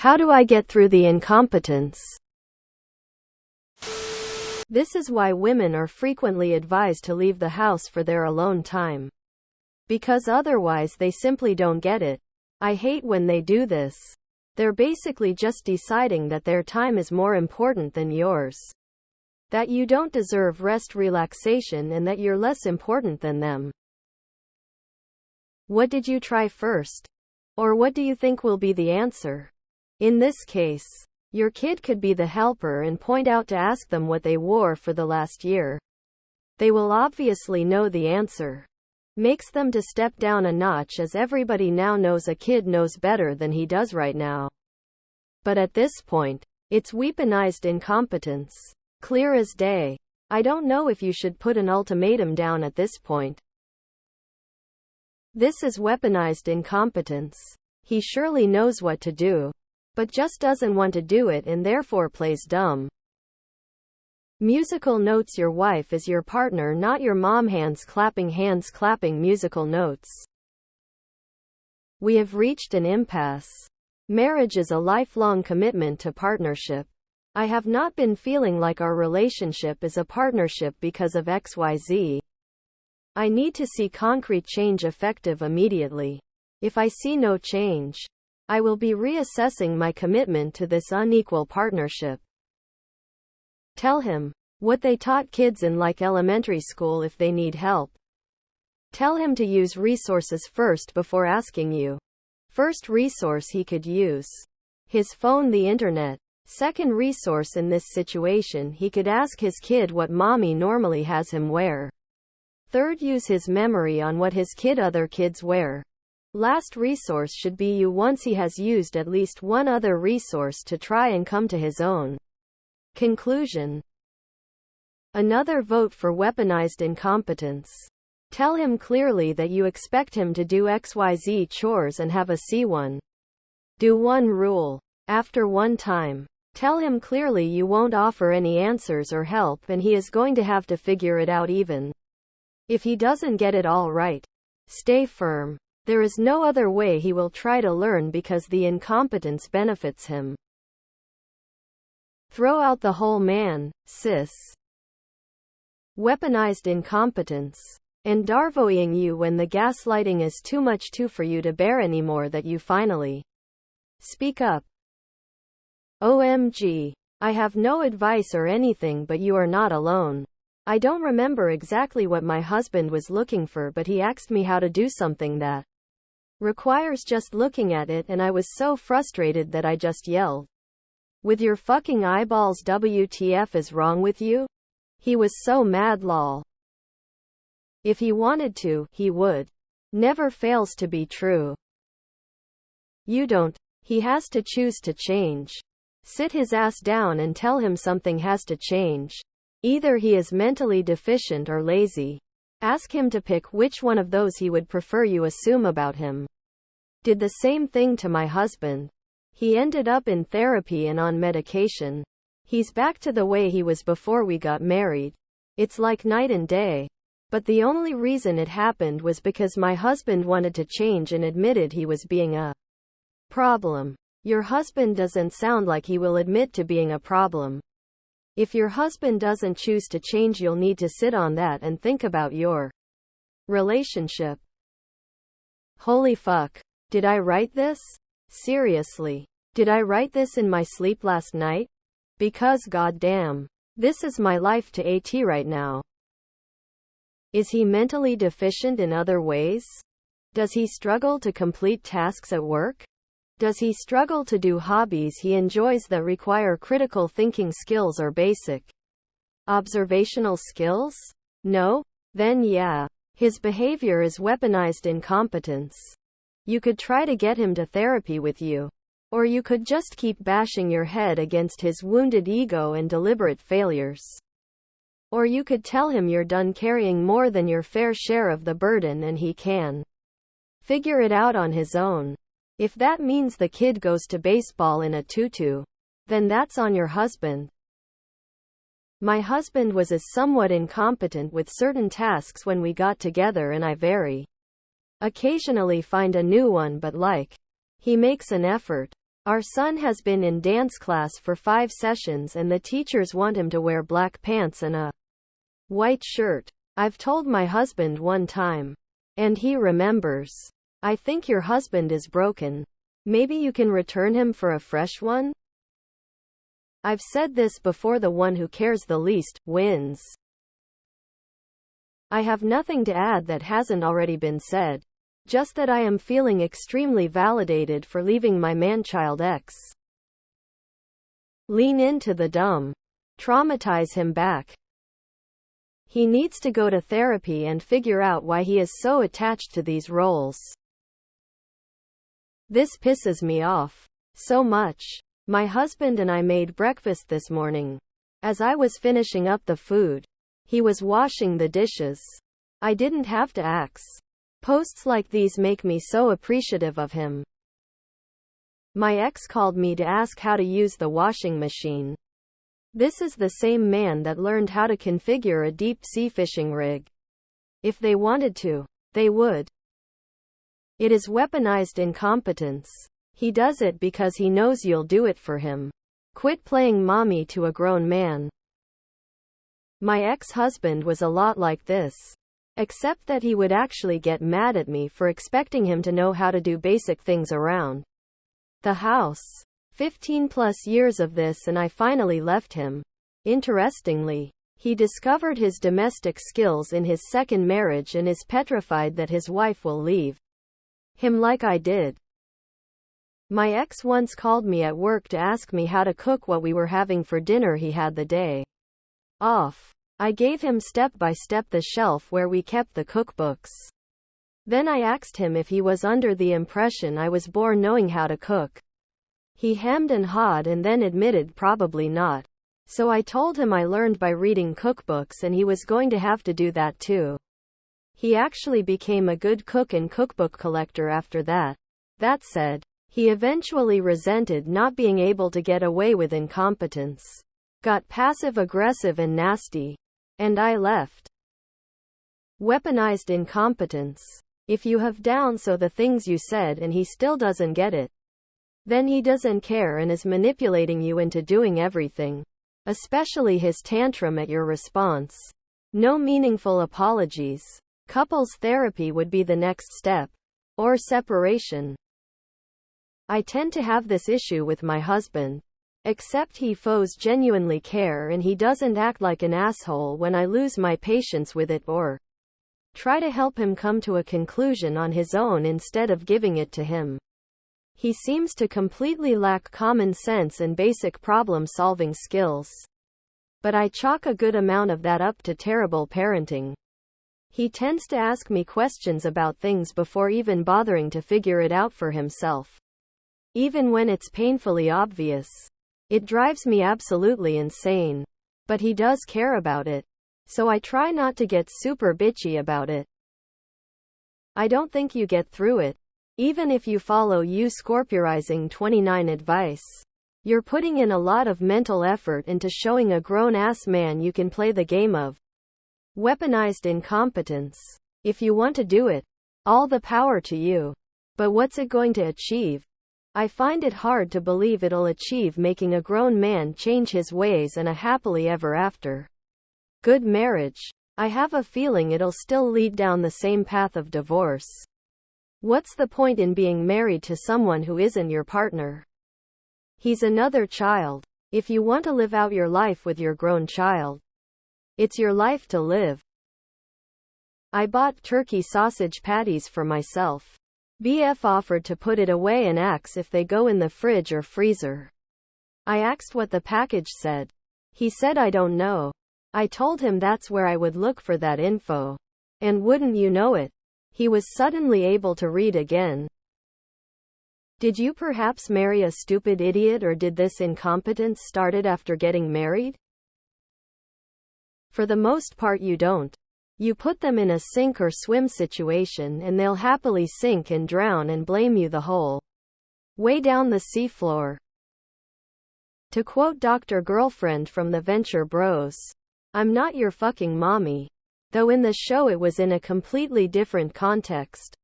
How do I get through the incompetence? This is why women are frequently advised to leave the house for their alone time. Because otherwise they simply don't get it. I hate when they do this. They're basically just deciding that their time is more important than yours. That you don't deserve rest, relaxation, and that you're less important than them. What did you try first? Or what do you think will be the answer? In this case, your kid could be the helper and point out to ask them what they wore for the last year. They will obviously know the answer. Makes them to step down a notch, as everybody now knows a kid knows better than he does right now. But at this point, it's weaponized incompetence. Clear as day. I don't know if you should put an ultimatum down at this point. This is weaponized incompetence. He surely knows what to do, but just doesn't want to do it and therefore plays dumb. Musical notes. Your wife is your partner, not your mom. Hands clapping musical notes. We have reached an impasse. Marriage is a lifelong commitment to partnership. I have not been feeling like our relationship is a partnership because of XYZ. I need to see concrete change, effective immediately. If I see no change, I will be reassessing my commitment to this unequal partnership. Tell him what they taught kids in like elementary school if they need help. Tell him to use resources first before asking you. First resource he could use: his phone, the internet. Second resource in this situation, he could ask his kid what mommy normally has him wear. Third, use his memory on what his other kids wear. Last resource should be you, once he has used at least one other resource to try and come to his own conclusion. Another vote for weaponized incompetence. Tell him clearly that you expect him to do XYZ chores and have a C1. Do one rule. After one time, tell him clearly you won't offer any answers or help and he is going to have to figure it out even if he doesn't get it all right. Stay firm. There is no other way he will try to learn because the incompetence benefits him. Throw out the whole man, sis. Weaponized incompetence. And darvoing you when the gaslighting is too much for you to bear anymore, that you finally speak up. OMG. I have no advice or anything, but you are not alone. I don't remember exactly what my husband was looking for, but he asked me how to do something that requires just looking at it, and I was so frustrated that I just yelled, "With your fucking eyeballs, WTF is wrong with you?" He was so mad, lol. If he wanted to, he would. Never fails to be true. You don't. He has to choose to change. Sit his ass down and tell him something has to change. Either he is mentally deficient or lazy. Ask him to pick which one of those he would prefer. You assume about him. Did the same thing to my husband. He ended up in therapy and on medication. He's back to the way he was before we got married. It's like night and day. But the only reason it happened was because my husband wanted to change and admitted he was being a problem. Your husband doesn't sound like he will admit to being a problem. If your husband doesn't choose to change, you'll need to sit on that and think about your relationship. Holy fuck. Did I write this? Seriously. Did I write this in my sleep last night? Because goddamn, this is my life to AT right now. Is he mentally deficient in other ways? Does he struggle to complete tasks at work? Does he struggle to do hobbies he enjoys that require critical thinking skills or basic observational skills? No? Then yeah. His behavior is weaponized incompetence. You could try to get him to therapy with you. Or you could just keep bashing your head against his wounded ego and deliberate failures. Or you could tell him you're done carrying more than your fair share of the burden and he can figure it out on his own. If that means the kid goes to baseball in a tutu, then that's on your husband. My husband was somewhat incompetent with certain tasks when we got together, and I very occasionally find a new one, but he makes an effort. Our son has been in dance class for 5 sessions and the teachers want him to wear black pants and a white shirt. I've told my husband one time. And he remembers. I think your husband is broken. Maybe you can return him for a fresh one? I've said this before, the one who cares the least wins. I have nothing to add that hasn't already been said. Just that I am feeling extremely validated for leaving my man-child ex. Lean into the dumb. Traumatize him back. He needs to go to therapy and figure out why he is so attached to these roles. This pisses me off so much. My husband and I made breakfast this morning. As I was finishing up the food, he was washing the dishes. I didn't have to ask. Posts like these make me so appreciative of him. My ex called me to ask how to use the washing machine. This is the same man that learned how to configure a deep sea fishing rig. If they wanted to, they would. It is weaponized incompetence. He does it because he knows you'll do it for him. Quit playing mommy to a grown man. My ex-husband was a lot like this. Except that he would actually get mad at me for expecting him to know how to do basic things around the house. 15 plus years of this and I finally left him. Interestingly, he discovered his domestic skills in his second marriage and is petrified that his wife will leave him like I did. My ex once called me at work to ask me how to cook what we were having for dinner. He had the day off. I gave him step by step the shelf where we kept the cookbooks. Then I asked him if he was under the impression I was born knowing how to cook. He hemmed and hawed and then admitted probably not. So I told him I learned by reading cookbooks and he was going to have to do that too. He actually became a good cook and cookbook collector after that. That said, he eventually resented not being able to get away with incompetence. Got passive-aggressive and nasty. And I left. Weaponized incompetence. If you have down so the things you said and he still doesn't get it, then he doesn't care and is manipulating you into doing everything. Especially his tantrum at your response. No meaningful apologies. Couples therapy would be the next step. Or separation. I tend to have this issue with my husband. Except he foes genuinely care and he doesn't act like an asshole when I lose my patience with it or try to help him come to a conclusion on his own instead of giving it to him. He seems to completely lack common sense and basic problem-solving skills. But I chalk a good amount of that up to terrible parenting. He tends to ask me questions about things before even bothering to figure it out for himself. Even when it's painfully obvious. It drives me absolutely insane. But he does care about it. So I try not to get super bitchy about it. I don't think you get through it. Even if you follow Scorpiorizing 29 advice. You're putting in a lot of mental effort into showing a grown-ass man you can play the game of weaponized incompetence. If you want to do it, all the power to you. But what's it going to achieve? I find it hard to believe it'll achieve making a grown man change his ways and a happily ever after good marriage. I have a feeling it'll still lead down the same path of divorce. What's the point in being married to someone who isn't your partner? He's another child. If you want to live out your life with your grown child, it's your life to live. I bought turkey sausage patties for myself. BF offered to put it away and asks if they go in the fridge or freezer. I asked what the package said. He said I don't know. I told him that's where I would look for that info. And wouldn't you know it, he was suddenly able to read again. Did you perhaps marry a stupid idiot, or did this incompetence started after getting married? For the most part you don't. You put them in a sink or swim situation and they'll happily sink and drown and blame you the whole way down the seafloor. To quote Dr. Girlfriend from the Venture Bros, I'm not your fucking mommy. Though in the show it was in a completely different context.